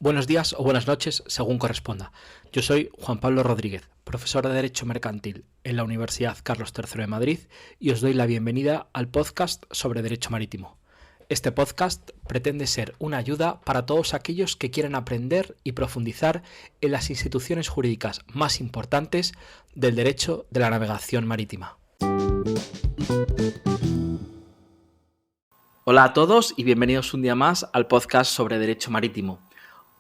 Buenos días o buenas noches, según corresponda. Yo soy Juan Pablo Rodríguez, profesor de Derecho Mercantil en la Universidad Carlos III de Madrid y os doy la bienvenida al podcast sobre Derecho Marítimo. Este podcast pretende ser una ayuda para todos aquellos que quieran aprender y profundizar en las instituciones jurídicas más importantes del derecho de la navegación marítima. Hola a todos y bienvenidos un día más al podcast sobre Derecho Marítimo.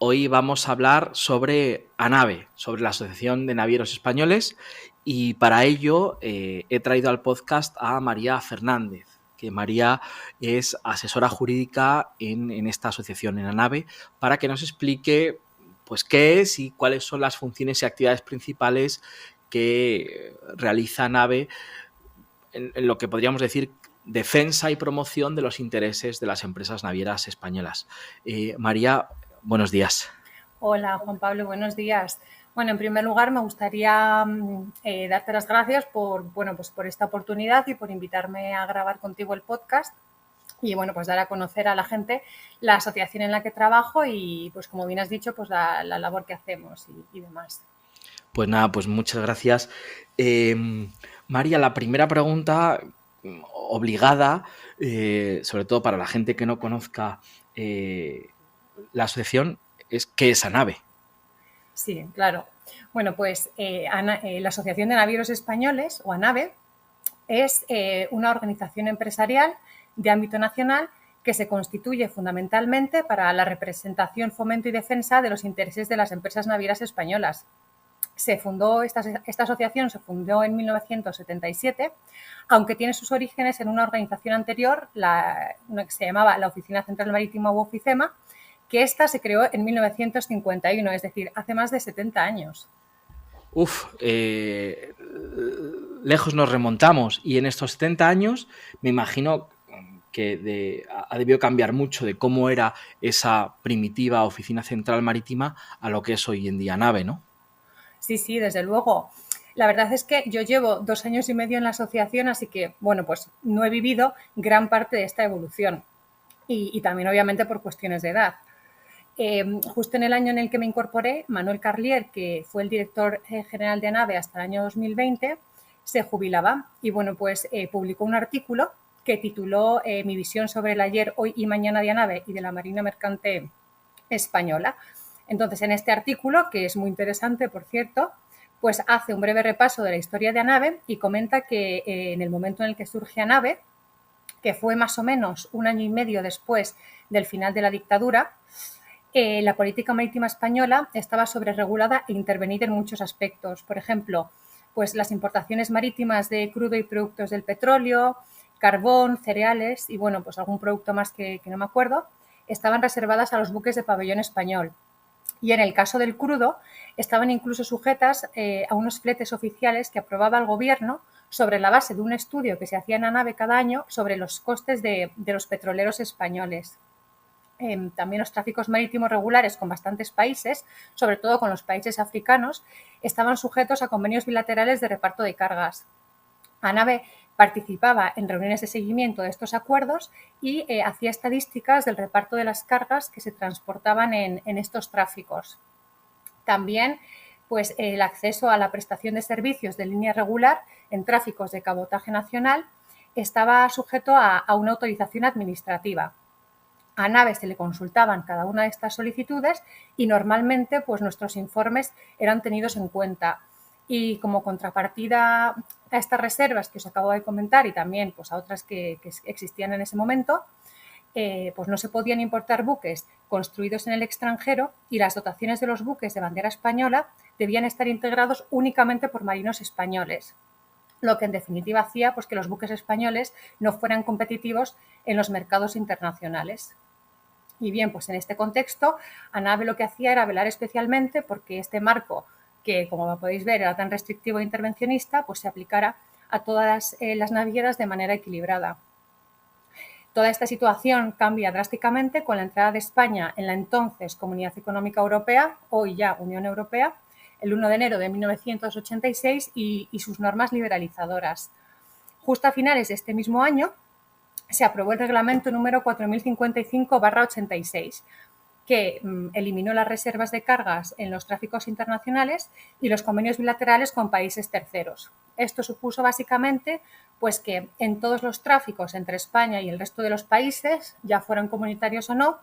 Hoy vamos a hablar sobre ANAVE, sobre la Asociación de Navieros Españoles, y para ello he traído al podcast a María Fernández, que María es asesora jurídica en esta asociación, en ANAVE, para que nos explique pues, qué es y cuáles son las funciones y actividades principales que realiza ANAVE en lo que podríamos decir defensa y promoción de los intereses de las empresas navieras españolas. María, buenos días. Hola, Juan Pablo, buenos días. Bueno, en primer lugar me gustaría darte las gracias por esta oportunidad y por invitarme a grabar contigo el podcast y pues dar a conocer a la gente la asociación en la que trabajo y pues como bien has dicho, pues la labor que hacemos y demás. Pues nada, pues muchas gracias. María, la primera pregunta obligada, sobre todo para la gente que no conozca la asociación, es ¿qué es ANAVE? Sí, claro. Bueno, pues la Asociación de Navieros Españoles, o ANAVE, es una organización empresarial de ámbito nacional que se constituye fundamentalmente para la representación, fomento y defensa de los intereses de las empresas navieras españolas. Esta asociación se fundó en 1977, aunque tiene sus orígenes en una organización anterior, una que se llamaba la Oficina Central Marítima u Oficema, que esta se creó en 1951, es decir, hace más de 70 años. Lejos nos remontamos y en estos 70 años me imagino que ha debido cambiar mucho de cómo era esa primitiva Oficina Central Marítima a lo que es hoy en día ANAVE, ¿no? Sí, desde luego. La verdad es que yo llevo 2 años y medio en la asociación, así que, pues no he vivido gran parte de esta evolución y también, obviamente, por cuestiones de edad. Justo en el año en el que me incorporé, Manuel Carlier, que fue el director general de ANAVE hasta el año 2020, se jubilaba y pues publicó un artículo que tituló Mi visión sobre el ayer, hoy y mañana de ANAVE y de la Marina Mercante Española. Entonces, en este artículo, que es muy interesante, por cierto, pues hace un breve repaso de la historia de ANAVE y comenta que en el momento en el que surge ANAVE, que fue más o menos 1 año y medio después del final de la dictadura, la política marítima española estaba sobreregulada e intervenida en muchos aspectos. Por ejemplo, pues las importaciones marítimas de crudo y productos del petróleo, carbón, cereales y pues algún producto más que no me acuerdo, estaban reservadas a los buques de pabellón español. Y en el caso del crudo, estaban incluso sujetas a unos fletes oficiales que aprobaba el gobierno sobre la base de un estudio que se hacía en ANAVE cada año sobre los costes de los petroleros españoles. También los tráficos marítimos regulares con bastantes países, sobre todo con los países africanos, estaban sujetos a convenios bilaterales de reparto de cargas. ANAVE participaba en reuniones de seguimiento de estos acuerdos y hacía estadísticas del reparto de las cargas que se transportaban en estos tráficos. También pues, el acceso a la prestación de servicios de línea regular en tráficos de cabotaje nacional estaba sujeto a una autorización administrativa. A ANAVE se le consultaban cada una de estas solicitudes y normalmente pues, nuestros informes eran tenidos en cuenta. Y como contrapartida a estas reservas que os acabo de comentar y también pues, a otras que existían en ese momento, pues no se podían importar buques construidos en el extranjero y las dotaciones de los buques de bandera española debían estar integrados únicamente por marinos españoles, lo que en definitiva hacía pues, que los buques españoles no fueran competitivos en los mercados internacionales. Y bien, pues en este contexto, ANAVE lo que hacía era velar especialmente porque este marco, que como podéis ver era tan restrictivo e intervencionista, pues se aplicara a todas las navieras de manera equilibrada. Toda esta situación cambia drásticamente con la entrada de España en la entonces Comunidad Económica Europea, hoy ya Unión Europea, el 1 de enero de 1986 y sus normas liberalizadoras. Justo a finales de este mismo año se aprobó el reglamento número 4055/86, que eliminó las reservas de cargas en los tráficos internacionales y los convenios bilaterales con países terceros. Esto supuso básicamente pues que en todos los tráficos entre España y el resto de los países, ya fueran comunitarios o no,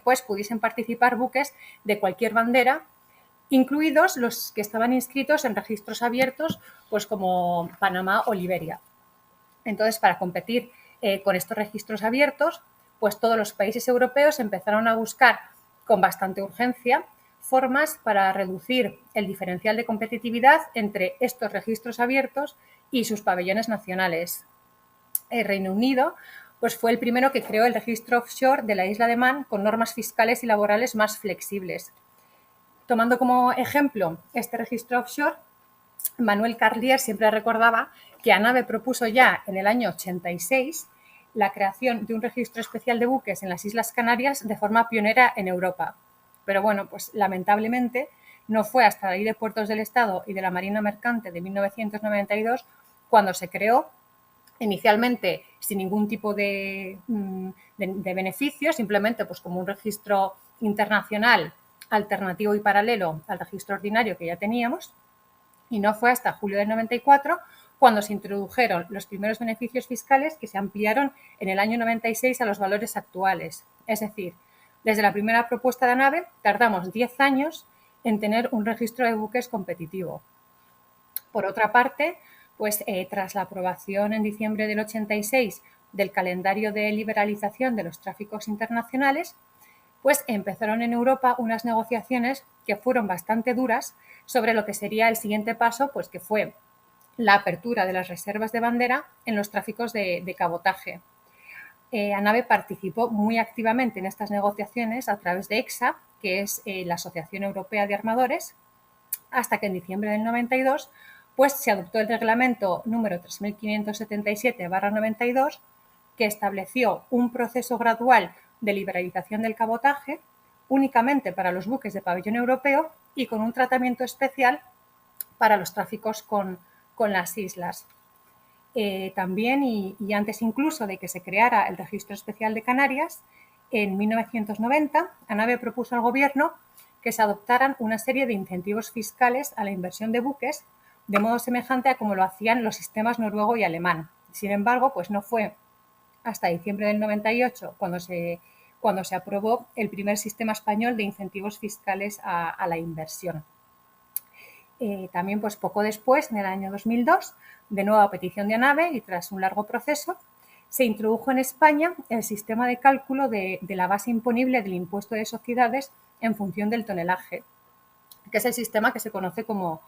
pues pudiesen participar buques de cualquier bandera, incluidos los que estaban inscritos en registros abiertos, pues como Panamá o Liberia. Entonces, para competir con estos registros abiertos, pues todos los países europeos empezaron a buscar con bastante urgencia formas para reducir el diferencial de competitividad entre estos registros abiertos y sus pabellones nacionales. El Reino Unido pues fue el primero que creó el registro offshore de la isla de Man con normas fiscales y laborales más flexibles. Tomando como ejemplo este registro offshore, Manuel Carlier siempre recordaba que ANAVE propuso ya en el año 86 la creación de un registro especial de buques en las Islas Canarias de forma pionera en Europa. Pero bueno, pues lamentablemente no fue hasta la Ley de Puertos del Estado y de la Marina Mercante de 1992 cuando se creó, inicialmente sin ningún tipo de beneficio, simplemente pues como un registro internacional alternativo y paralelo al registro ordinario que ya teníamos, y no fue hasta julio del 94 cuando se introdujeron los primeros beneficios fiscales que se ampliaron en el año 96 a los valores actuales. Es decir, desde la primera propuesta de ANAVE tardamos 10 años en tener un registro de buques competitivo. Por otra parte, pues tras la aprobación en diciembre del 86 del calendario de liberalización de los tráficos internacionales, pues empezaron en Europa unas negociaciones que fueron bastante duras sobre lo que sería el siguiente paso, pues que fue la apertura de las reservas de bandera en los tráficos de cabotaje. ANAVE participó muy activamente en estas negociaciones a través de EXA, que es la Asociación Europea de Armadores, hasta que en diciembre del 92 pues, se adoptó el reglamento número 3577/92, que estableció un proceso gradual de liberalización del cabotaje únicamente para los buques de pabellón europeo y con un tratamiento especial para los tráficos con las islas. También, y antes incluso de que se creara el Registro Especial de Canarias, en 1990, ANAVE propuso al Gobierno que se adoptaran una serie de incentivos fiscales a la inversión de buques, de modo semejante a como lo hacían los sistemas noruego y alemán. Sin embargo, pues no fue hasta diciembre del 98 cuando se aprobó el primer sistema español de incentivos fiscales a la inversión. También, pues poco después, en el año 2002, de nuevo a petición de ANAVE y tras un largo proceso, se introdujo en España el sistema de cálculo de la base imponible del impuesto de sociedades en función del tonelaje, que es el sistema que se conoce como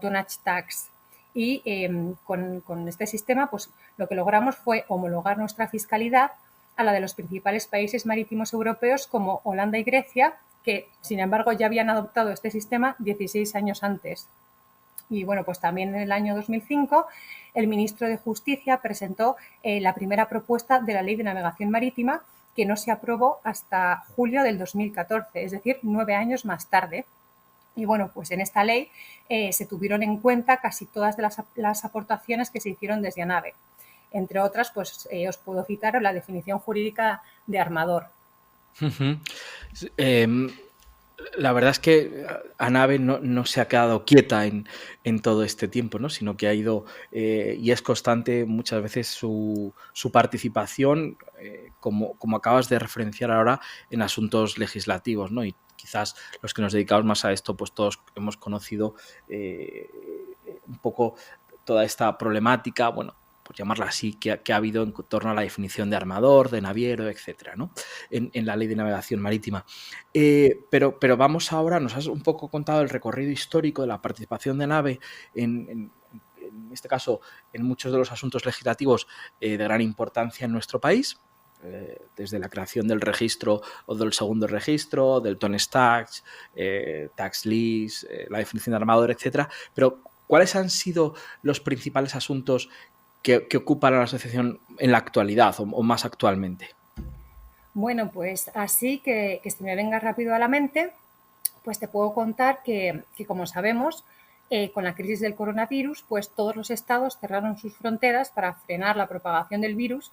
tonnage tax. Y con este sistema, pues lo que logramos fue homologar nuestra fiscalidad a la de los principales países marítimos europeos como Holanda y Grecia, que sin embargo ya habían adoptado este sistema 16 años antes. Y bueno, pues también en el año 2005 el ministro de Justicia presentó la primera propuesta de la Ley de Navegación Marítima, que no se aprobó hasta julio del 2014, es decir, 9 años más tarde. Y bueno, pues en esta ley se tuvieron en cuenta casi todas de las aportaciones que se hicieron desde ANAVE. Entre otras, pues os puedo citar la definición jurídica de armador. Uh-huh. La verdad es que ANAVE no se ha quedado quieta en todo este tiempo, ¿no? Sino que ha ido y es constante muchas veces su participación, como acabas de referenciar ahora, en asuntos legislativos, ¿no? Y quizás los que nos dedicamos más a esto, pues todos hemos conocido un poco toda esta problemática, bueno, por llamarla así, que ha habido en torno a la definición de armador, de naviero, etcétera, ¿no? En la Ley de Navegación Marítima. Pero vamos ahora, nos has un poco contado el recorrido histórico de la participación de ANAVE en este caso, en muchos de los asuntos legislativos de gran importancia en nuestro país, desde la creación del registro o del segundo registro, del tonnage tax, tax lease, la definición de armador, etcétera. Pero, ¿cuáles han sido los principales asuntos que ocupan a la asociación en la actualidad o más actualmente? Bueno, pues así que se me venga rápido a la mente, pues te puedo contar que como sabemos, con la crisis del coronavirus, pues todos los estados cerraron sus fronteras para frenar la propagación del virus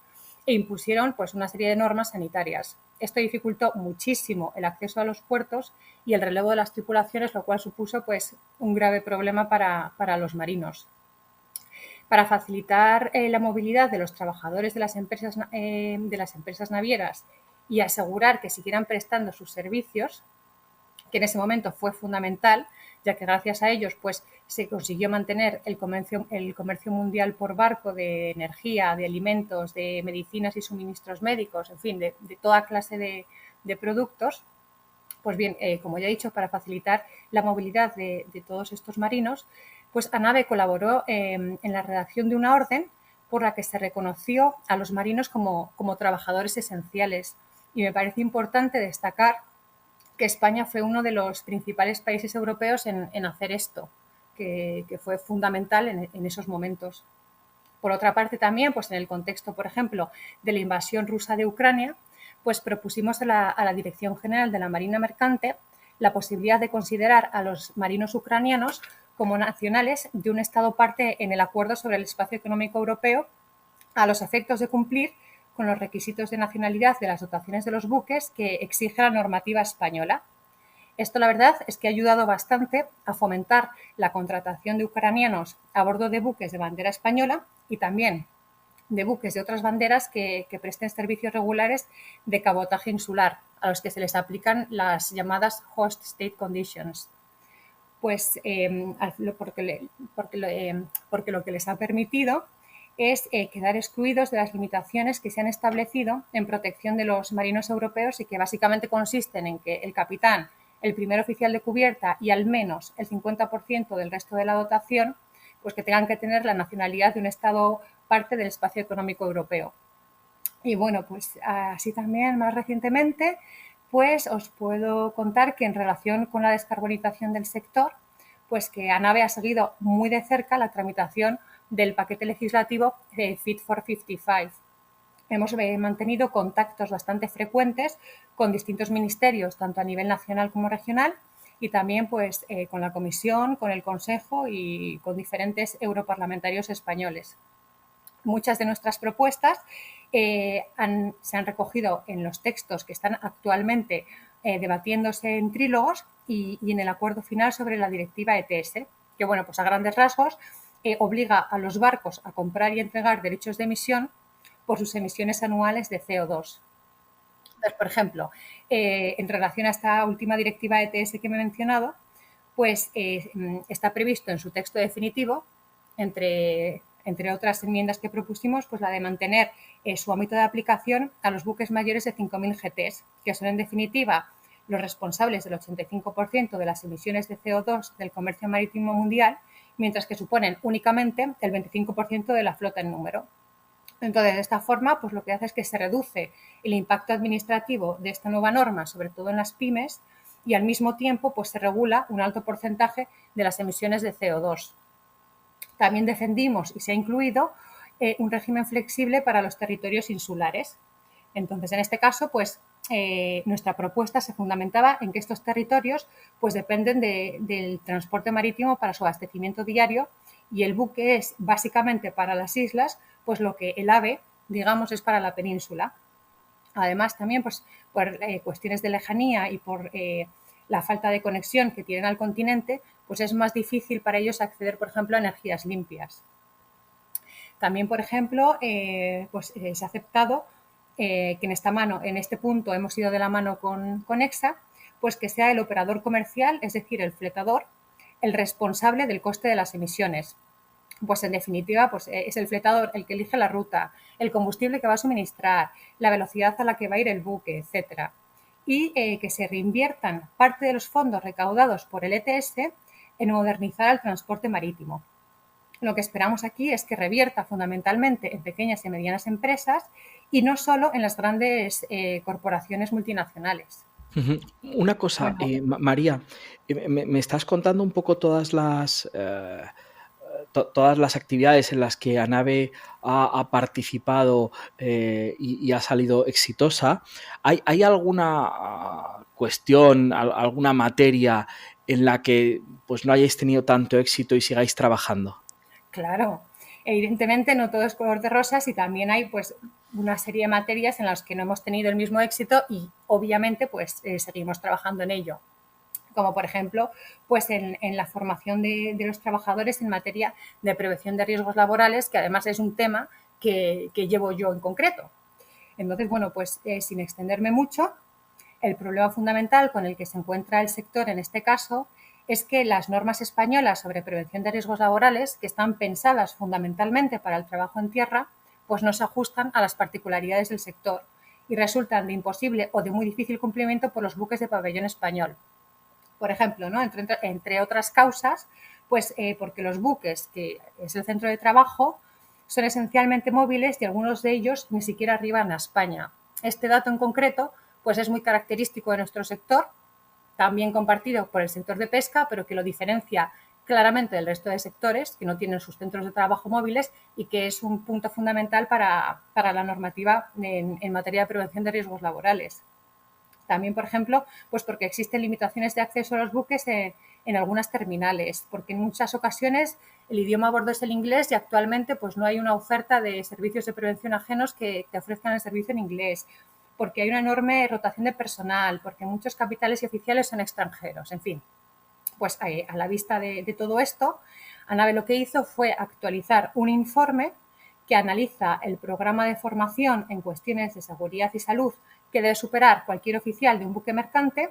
e impusieron pues una serie de normas sanitarias. Esto dificultó muchísimo el acceso a los puertos y el relevo de las tripulaciones, lo cual supuso pues un grave problema para los marinos. Para facilitar la movilidad de los trabajadores de las empresas navieras y asegurar que siguieran prestando sus servicios, que en ese momento fue fundamental, ya que gracias a ellos pues, se consiguió mantener el comercio mundial por barco de energía, de alimentos, de medicinas y suministros médicos, en fin, de toda clase de productos. Pues bien, como ya he dicho, para facilitar la movilidad de todos estos marinos, pues ANAVE colaboró en la redacción de una orden por la que se reconoció a los marinos como trabajadores esenciales. Y me parece importante destacar que España fue uno de los principales países europeos en hacer esto, que fue fundamental en esos momentos. Por otra parte, también, pues en el contexto, por ejemplo, de la invasión rusa de Ucrania, pues propusimos a la Dirección General de la Marina Mercante la posibilidad de considerar a los marinos ucranianos como nacionales de un Estado parte en el Acuerdo sobre el Espacio Económico Europeo, a los efectos de cumplir con los requisitos de nacionalidad de las dotaciones de los buques que exige la normativa española. Esto, la verdad, es que ha ayudado bastante a fomentar la contratación de ucranianos a bordo de buques de bandera española y también de buques de otras banderas que presten servicios regulares de cabotaje insular, a los que se les aplican las llamadas host state conditions. Pues porque lo que les ha permitido es quedar excluidos de las limitaciones que se han establecido en protección de los marinos europeos y que básicamente consisten en que el capitán, el primer oficial de cubierta y al menos el 50% del resto de la dotación, pues que tengan que tener la nacionalidad de un Estado parte del espacio económico europeo. Y bueno, pues así también más recientemente, pues os puedo contar que en relación con la descarbonización del sector, pues que ANAVE ha seguido muy de cerca la tramitación del paquete legislativo de Fit for 55. Hemos mantenido contactos bastante frecuentes con distintos ministerios, tanto a nivel nacional como regional, y también pues, con la Comisión, con el Consejo y con diferentes europarlamentarios españoles. Muchas de nuestras propuestas se han recogido en los textos que están actualmente debatiéndose en trílogos y en el acuerdo final sobre la directiva ETS, que bueno, pues a grandes rasgos obliga a los barcos a comprar y entregar derechos de emisión por sus emisiones anuales de CO2. Entonces, por ejemplo, en relación a esta última directiva ETS que me he mencionado, pues está previsto en su texto definitivo, entre otras enmiendas que propusimos, pues la de mantener su ámbito de aplicación a los buques mayores de 5.000 GTs, que son en definitiva los responsables del 85% de las emisiones de CO2 del comercio marítimo mundial, mientras que suponen únicamente el 25% de la flota en número. Entonces, de esta forma, pues lo que hace es que se reduce el impacto administrativo de esta nueva norma, sobre todo en las pymes, y al mismo tiempo pues se regula un alto porcentaje de las emisiones de CO2. También defendimos y se ha incluido un régimen flexible para los territorios insulares. Entonces, en este caso, pues nuestra propuesta se fundamentaba en que estos territorios pues dependen del transporte marítimo para su abastecimiento diario y el buque es básicamente para las islas, pues lo que el AVE, digamos, es para la península. Además, también pues, por cuestiones de lejanía y por la falta de conexión que tienen al continente, pues es más difícil para ellos acceder, por ejemplo, a energías limpias. También, por ejemplo, se ha aceptado que en este punto hemos ido de la mano con EXA, pues que sea el operador comercial, es decir, el fletador, el responsable del coste de las emisiones. Pues en definitiva, pues es el fletador el que elige la ruta, el combustible que va a suministrar, la velocidad a la que va a ir el buque, etcétera. Y que se reinviertan parte de los fondos recaudados por el ETS en modernizar el transporte marítimo. Lo que esperamos aquí es que revierta fundamentalmente en pequeñas y medianas empresas y no solo en las grandes corporaciones multinacionales. Una cosa, Bueno, María, me estás contando un poco todas las actividades en las que ANAVE ha participado y ha salido exitosa. ¿Hay alguna cuestión, alguna materia en la que pues, no hayáis tenido tanto éxito y sigáis trabajando? claro, evidentemente no todo es color de rosas y también hay pues una serie de materias en las que no hemos tenido el mismo éxito y obviamente pues seguimos trabajando en ello, como por ejemplo pues en la formación de los trabajadores en materia de prevención de riesgos laborales, que además es un tema que llevo yo en concreto. Entonces, bueno, pues sin extenderme mucho, el problema fundamental con el que se encuentra el sector en este caso es que las normas españolas sobre prevención de riesgos laborales, que están pensadas fundamentalmente para el trabajo en tierra, pues no se ajustan a las particularidades del sector y resultan de imposible o de muy difícil cumplimiento por los buques de pabellón español. Por ejemplo, ¿no? entre otras causas, pues porque los buques, que es el centro de trabajo, son esencialmente móviles y algunos de ellos ni siquiera arriban a España. Este dato en concreto pues es muy característico de nuestro sector, también compartido por el sector de pesca, pero que lo diferencia claramente del resto de sectores que no tienen sus centros de trabajo móviles y que es un punto fundamental para la normativa en materia de prevención de riesgos laborales. También, por ejemplo, pues porque existen limitaciones de acceso a los buques en algunas terminales, porque en muchas ocasiones el idioma a bordo es el inglés y actualmente pues no hay una oferta de servicios de prevención ajenos que ofrezcan el servicio en inglés, porque hay una enorme rotación de personal, porque muchos capitanes y oficiales son extranjeros, en fin. Pues a la vista de todo esto, ANAVE lo que hizo fue actualizar un informe que analiza el programa de formación en cuestiones de seguridad y salud que debe superar cualquier oficial de un buque mercante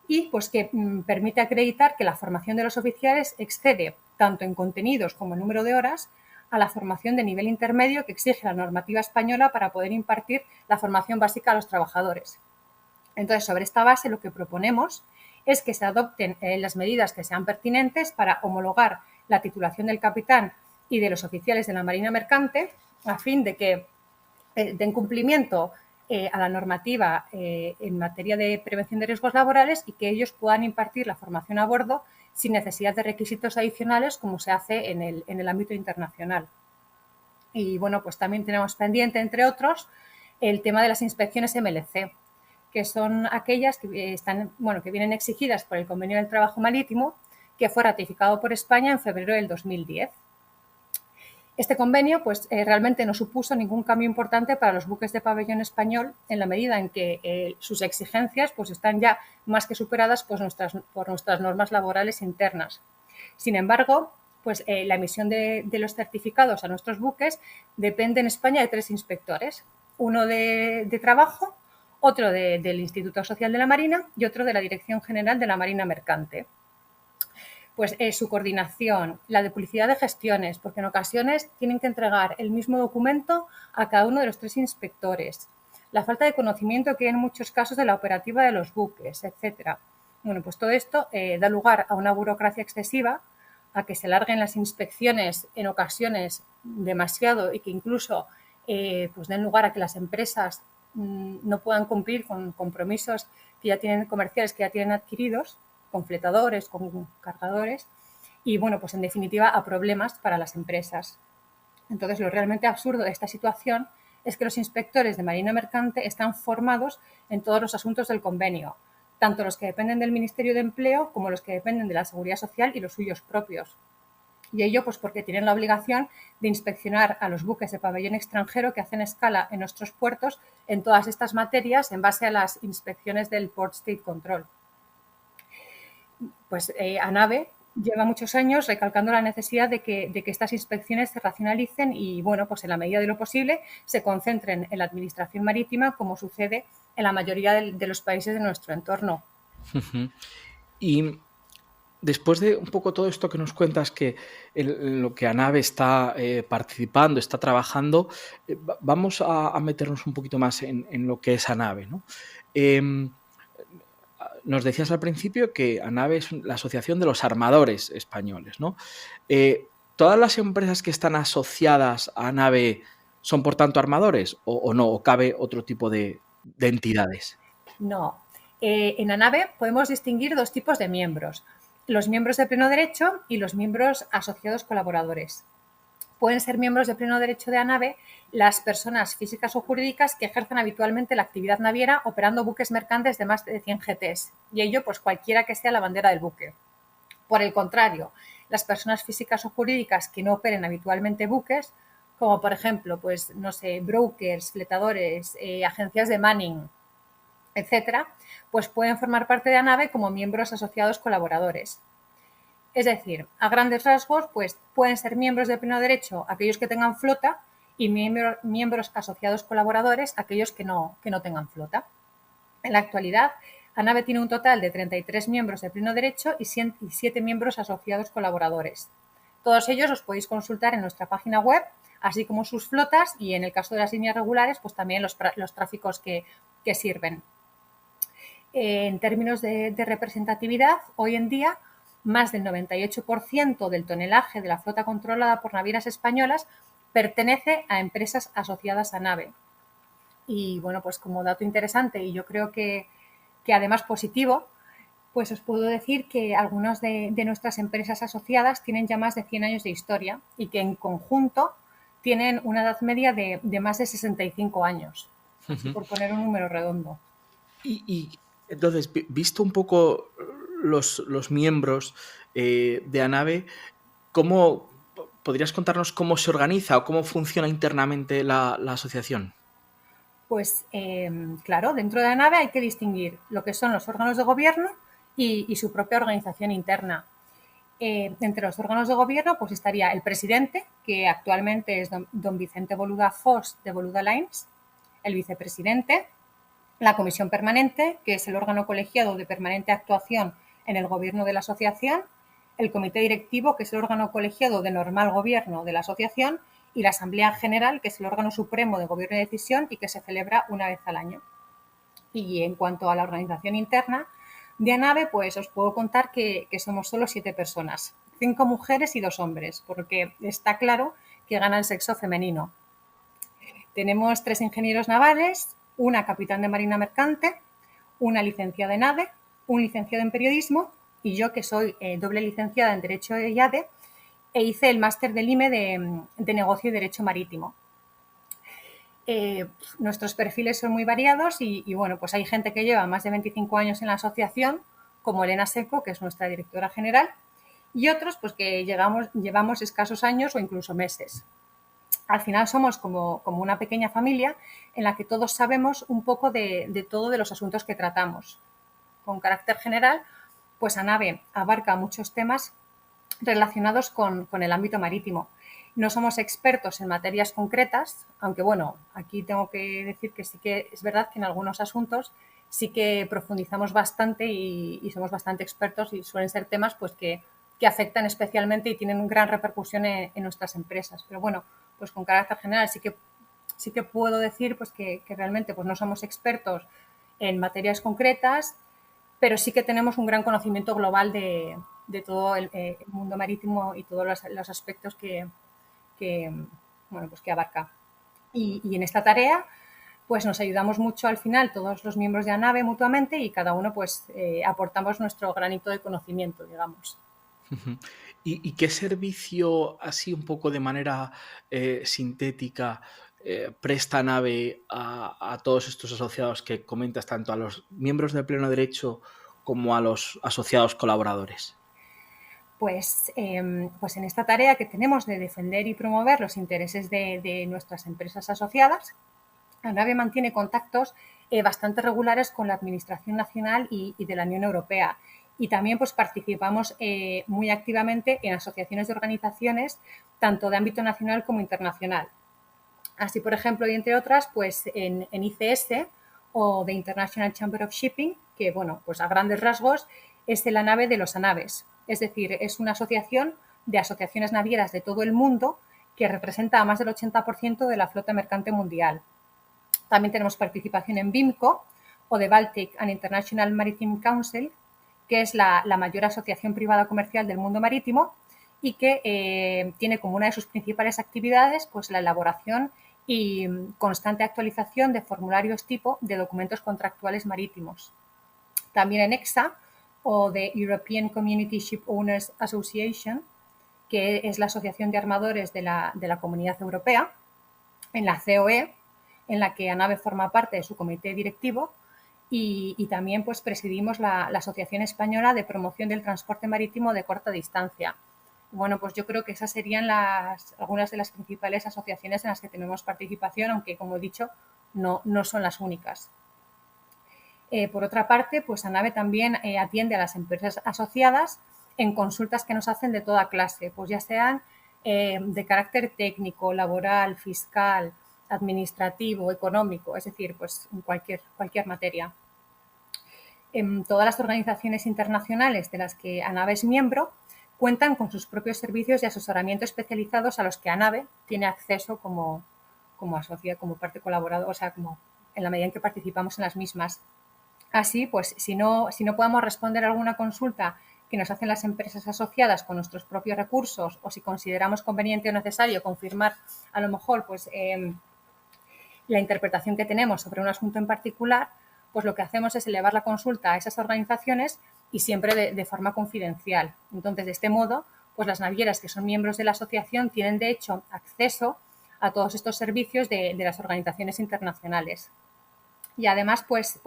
y pues que permite acreditar que la formación de los oficiales excede tanto en contenidos como en número de horas a la formación de nivel intermedio que exige la normativa española para poder impartir la formación básica a los trabajadores. Entonces, sobre esta base, lo que proponemos es que se adopten las medidas que sean pertinentes para homologar la titulación del capitán y de los oficiales de la Marina Mercante a fin de que den cumplimiento a la normativa en materia de prevención de riesgos laborales y que ellos puedan impartir la formación a bordo sin necesidad de requisitos adicionales como se hace en el ámbito internacional. Y bueno, pues también tenemos pendiente, entre otros, el tema de las inspecciones MLC, que son aquellas que que vienen exigidas por el Convenio del Trabajo Marítimo, que fue ratificado por España en febrero del 2010. Este convenio pues, realmente no supuso ningún cambio importante para los buques de pabellón español en la medida en que sus exigencias pues, están ya más que superadas por nuestras normas laborales internas. Sin embargo, pues, la emisión de los certificados a nuestros buques depende en España de 3 inspectores, uno de trabajo, otro del Instituto Social de la Marina y otro de la Dirección General de la Marina Mercante. Pues su coordinación, la de publicidad de gestiones, porque en ocasiones tienen que entregar el mismo documento a cada uno de los 3 inspectores, la falta de conocimiento que hay en muchos casos de la operativa de los buques, etcétera. Bueno, pues todo esto da lugar a una burocracia excesiva, a que se larguen las inspecciones en ocasiones demasiado y que incluso pues den lugar a que las empresas no puedan cumplir con compromisos que ya tienen comerciales que ya tienen adquiridos, con fletadores, con cargadores y, bueno, pues en definitiva a problemas para las empresas. Entonces, lo realmente absurdo de esta situación es que los inspectores de Marina Mercante están formados en todos los asuntos del convenio, tanto los que dependen del Ministerio de Empleo como los que dependen de la Seguridad Social y los suyos propios. Y ello pues porque tienen la obligación de inspeccionar a los buques de pabellón extranjero que hacen escala en nuestros puertos en todas estas materias en base a las inspecciones del Port State Control. Pues ANAVE lleva muchos años recalcando la necesidad de que estas inspecciones se racionalicen y, bueno, pues en la medida de lo posible se concentren en la administración marítima, como sucede en la mayoría de los países de nuestro entorno. Y después de un poco todo esto que nos cuentas, que lo que ANAVE está participando, está trabajando, vamos a meternos un poquito más en lo que es ANAVE, ¿no? Nos decías al principio que ANAVE es la Asociación de los Armadores Españoles, ¿no? ¿Todas las empresas que están asociadas a ANAVE son, por tanto, armadores o no? ¿O cabe otro tipo de entidades? No. En ANAVE podemos distinguir 2 tipos de miembros: los miembros de pleno derecho y los miembros asociados colaboradores. Pueden ser miembros de pleno derecho de ANAVE las personas físicas o jurídicas que ejercen habitualmente la actividad naviera operando buques mercantes de más de 100 GTs, y ello pues cualquiera que sea la bandera del buque. Por el contrario, las personas físicas o jurídicas que no operen habitualmente buques como por ejemplo, pues no sé, brokers, fletadores, agencias de manning, etcétera, pues pueden formar parte de ANAVE como miembros asociados colaboradores. Es decir, a grandes rasgos, pues pueden ser miembros de pleno derecho aquellos que tengan flota y miembros asociados colaboradores aquellos que no tengan flota. En la actualidad, ANAVE tiene un total de 33 miembros de pleno derecho y 7 miembros asociados colaboradores. Todos ellos los podéis consultar en nuestra página web, así como sus flotas y, en el caso de las líneas regulares, pues también los tráficos que sirven. En términos de representatividad, hoy en día, más del 98% del tonelaje de la flota controlada por navieras españolas pertenece a empresas asociadas a NAVE. Y bueno, pues como dato interesante, y yo creo que además positivo, pues os puedo decir que algunas de nuestras empresas asociadas tienen ya más de 100 años de historia y que en conjunto tienen una edad media de más de 65 años, así por poner un número redondo. Y entonces, visto un poco los miembros de ANAVE, ¿cómo podrías contarnos cómo se organiza o cómo funciona internamente la asociación? Pues claro, dentro de ANAVE hay que distinguir lo que son los órganos de gobierno y su propia organización interna. Entre los órganos de gobierno pues estaría el presidente, que actualmente es don Vicente Boluda Fos de Boluda Lines, el vicepresidente, la comisión permanente, que es el órgano colegiado de permanente actuación en el gobierno de la asociación, el comité directivo, que es el órgano colegiado de normal gobierno de la asociación, y la Asamblea General, que es el órgano supremo de gobierno y decisión y que se celebra una vez al año. Y en cuanto a la organización interna de ANAVE, pues os puedo contar que somos solo 7 personas, 5 mujeres y 2 hombres, porque está claro que gana el sexo femenino. Tenemos 3 ingenieros navales, una capitán de marina mercante, una licenciada en ADE, un licenciado en periodismo y yo, que soy doble licenciada en Derecho de IADE, e hice el máster del IME de Negocio y Derecho Marítimo. Nuestros perfiles son muy variados y bueno, pues hay gente que lleva más de 25 años en la asociación, como Elena Seco, que es nuestra directora general, y otros pues que llevamos escasos años o incluso meses. Al final somos como una pequeña familia en la que todos sabemos un poco de todo de los asuntos que tratamos. Con carácter general, pues ANAVE abarca muchos temas relacionados con el ámbito marítimo. No somos expertos en materias concretas, aunque bueno, aquí tengo que decir que sí que es verdad que en algunos asuntos sí que profundizamos bastante y somos bastante expertos y suelen ser temas pues que afectan especialmente y tienen una gran repercusión en nuestras empresas. Pero bueno, pues con carácter general sí que puedo decir pues que realmente pues no somos expertos en materias concretas, pero sí que tenemos un gran conocimiento global de todo el mundo marítimo y todos los aspectos bueno, pues que abarca. Y en esta tarea pues nos ayudamos mucho al final todos los miembros de ANAVE mutuamente y cada uno pues aportamos nuestro granito de conocimiento, digamos. ¿Y qué servicio, así un poco de manera sintética, presta NAVE a todos estos asociados que comentas, tanto a los miembros de pleno derecho como a los asociados colaboradores? Pues en esta tarea que tenemos de defender y promover los intereses de nuestras empresas asociadas, ANAVE mantiene contactos bastante regulares con la Administración Nacional y de la Unión Europea. Y también pues, participamos muy activamente en asociaciones de organizaciones, tanto de ámbito nacional como internacional. Así, por ejemplo, y entre otras, pues en ICS o The International Chamber of Shipping, que, bueno, pues a grandes rasgos es la nave de los ANAVES. Es decir, es una asociación de asociaciones navieras de todo el mundo que representa a más del 80% de la flota mercante mundial. También tenemos participación en BIMCO o The Baltic and International Maritime Council, que es la mayor asociación privada comercial del mundo marítimo y que tiene como una de sus principales actividades pues, la elaboración y constante actualización de formularios tipo de documentos contractuales marítimos. También en EXA o The European Community Ship Owners Association, que es la asociación de armadores de la Comunidad Europea, en la COE, en la que ANAVE forma parte de su comité directivo, y también pues presidimos la Asociación Española de Promoción del Transporte Marítimo de Corta Distancia, Bueno, pues yo creo que esas serían algunas de las principales asociaciones en las que tenemos participación, aunque, como he dicho, no son las únicas. Por otra parte, pues ANAVE también atiende a las empresas asociadas en consultas que nos hacen de toda clase, pues ya sean de carácter técnico, laboral, fiscal, administrativo, económico, es decir, pues en cualquier materia. Todas las organizaciones internacionales de las que ANAVE es miembro cuentan con sus propios servicios de asesoramiento especializados a los que ANAVE tiene acceso como parte colaboradora, o sea, como en la medida en que participamos en las mismas. Así, pues, si no podemos responder a alguna consulta que nos hacen las empresas asociadas con nuestros propios recursos, o si consideramos conveniente o necesario confirmar a lo mejor pues, la interpretación que tenemos sobre un asunto en particular, pues lo que hacemos es elevar la consulta a esas organizaciones y siempre de forma confidencial. Entonces, de este modo, pues las navieras que son miembros de la asociación tienen, de hecho, acceso a todos estos servicios de las organizaciones internacionales. Y además, pues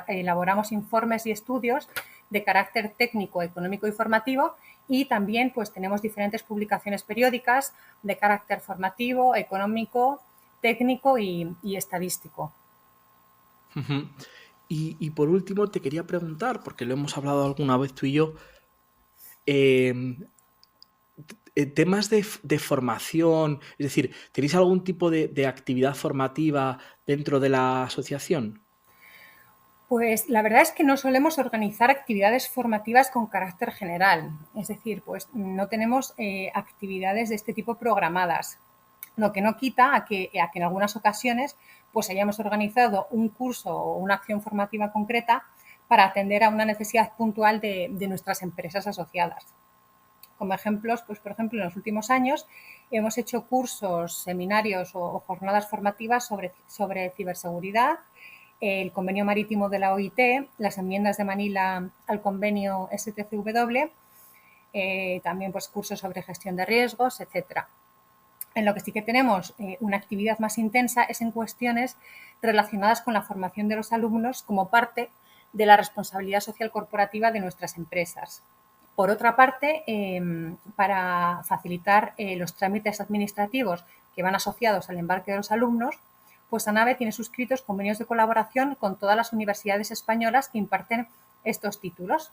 elaboramos informes y estudios de carácter técnico, económico y formativo, y también pues tenemos diferentes publicaciones periódicas de carácter formativo, económico, técnico y estadístico. Ujú. Y por último te quería preguntar, porque lo hemos hablado alguna vez tú y yo, temas de formación, es decir, ¿tenéis algún tipo de actividad formativa dentro de la asociación? Pues la verdad es que no solemos organizar actividades formativas con carácter general, es decir, pues no tenemos actividades de este tipo programadas, lo que no quita a que en algunas ocasiones pues hayamos organizado un curso o una acción formativa concreta para atender a una necesidad puntual de nuestras empresas asociadas. Como ejemplos, pues por ejemplo, en los últimos años hemos hecho cursos, seminarios o jornadas formativas sobre ciberseguridad, el convenio marítimo de la OIT, las enmiendas de Manila al convenio STCW, también pues cursos sobre gestión de riesgos, etcétera. En lo que sí que tenemos una actividad más intensa es en cuestiones relacionadas con la formación de los alumnos como parte de la responsabilidad social corporativa de nuestras empresas. Por otra parte, para facilitar los trámites administrativos que van asociados al embarque de los alumnos, pues ANAVE tiene suscritos convenios de colaboración con todas las universidades españolas que imparten estos títulos.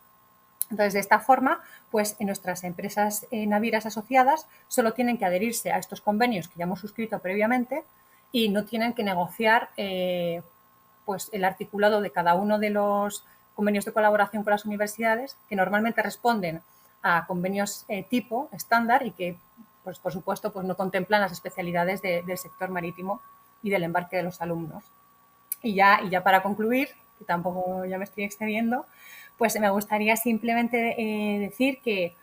Entonces, de esta forma, pues en nuestras empresas navieras asociadas solo tienen que adherirse a estos convenios que ya hemos suscrito previamente y no tienen que negociar pues el articulado de cada uno de los convenios de colaboración con las universidades, que normalmente responden a convenios tipo estándar y que, pues por supuesto, pues no contemplan las especialidades del sector marítimo y del embarque de los alumnos. Y ya para concluir, que tampoco ya me estoy excediendo, pues me gustaría simplemente decir que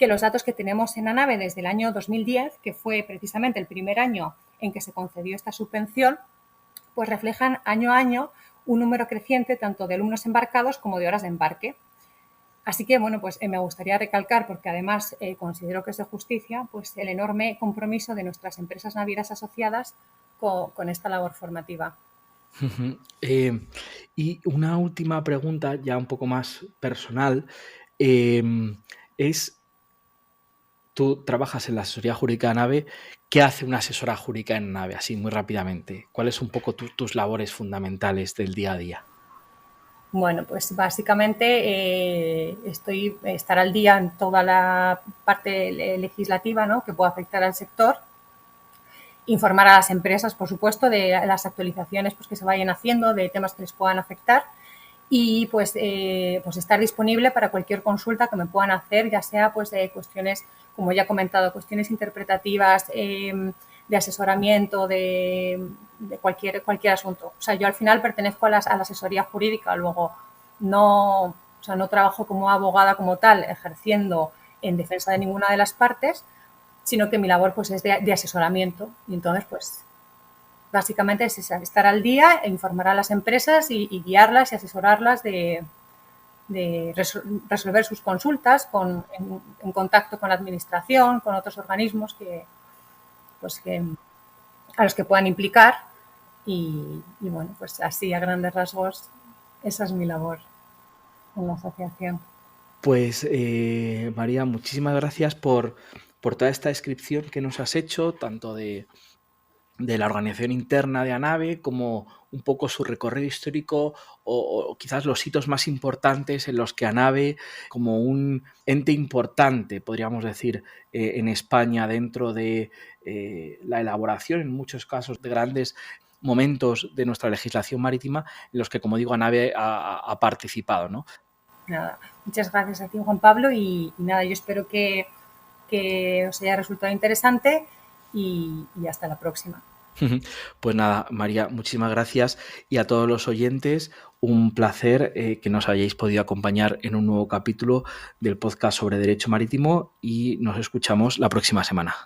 los datos que tenemos en ANAVE desde el año 2010, que fue precisamente el primer año en que se concedió esta subvención, pues reflejan año a año un número creciente tanto de alumnos embarcados como de horas de embarque. Así que, bueno, pues me gustaría recalcar, porque además considero que es de justicia, pues el enorme compromiso de nuestras empresas navieras asociadas con esta labor formativa. Y una última pregunta, ya un poco más personal, es, tú trabajas en la asesoría jurídica de ANAVE, ¿qué hace una asesora jurídica en ANAVE? Así, muy rápidamente. ¿Cuáles son un poco tus labores fundamentales del día a día? Bueno, pues básicamente estar al día en toda la parte legislativa, ¿no?, que pueda afectar al sector, informar a las empresas, por supuesto, de las actualizaciones pues, que se vayan haciendo, de temas que les puedan afectar y pues estar disponible para cualquier consulta que me puedan hacer, ya sea pues de cuestiones, como ya he comentado, cuestiones interpretativas, de asesoramiento, de cualquier asunto. O sea, yo al final pertenezco a la asesoría jurídica, luego no trabajo como abogada como tal, ejerciendo en defensa de ninguna de las partes, sino que mi labor pues es de asesoramiento. Y entonces, pues básicamente es estar al día e informar a las empresas y guiarlas y asesorarlas de resolver sus consultas en contacto con la administración, con otros organismos a los que puedan implicar y bueno, pues así a grandes rasgos esa es mi labor en la asociación. Pues María, muchísimas gracias por por toda esta descripción que nos has hecho, tanto de la organización interna de ANAVE, como un poco su recorrido histórico o quizás los hitos más importantes en los que ANAVE, como un ente importante, podríamos decir, en España dentro de la elaboración, en muchos casos, de grandes momentos de nuestra legislación marítima en los que, como digo, ANAVE ha participado, ¿no? Nada, muchas gracias a ti, Juan Pablo, y nada, yo espero que os haya resultado interesante y hasta la próxima. Pues nada, María, muchísimas gracias, y a todos los oyentes, un placer que nos hayáis podido acompañar en un nuevo capítulo del podcast sobre Derecho Marítimo, y nos escuchamos la próxima semana.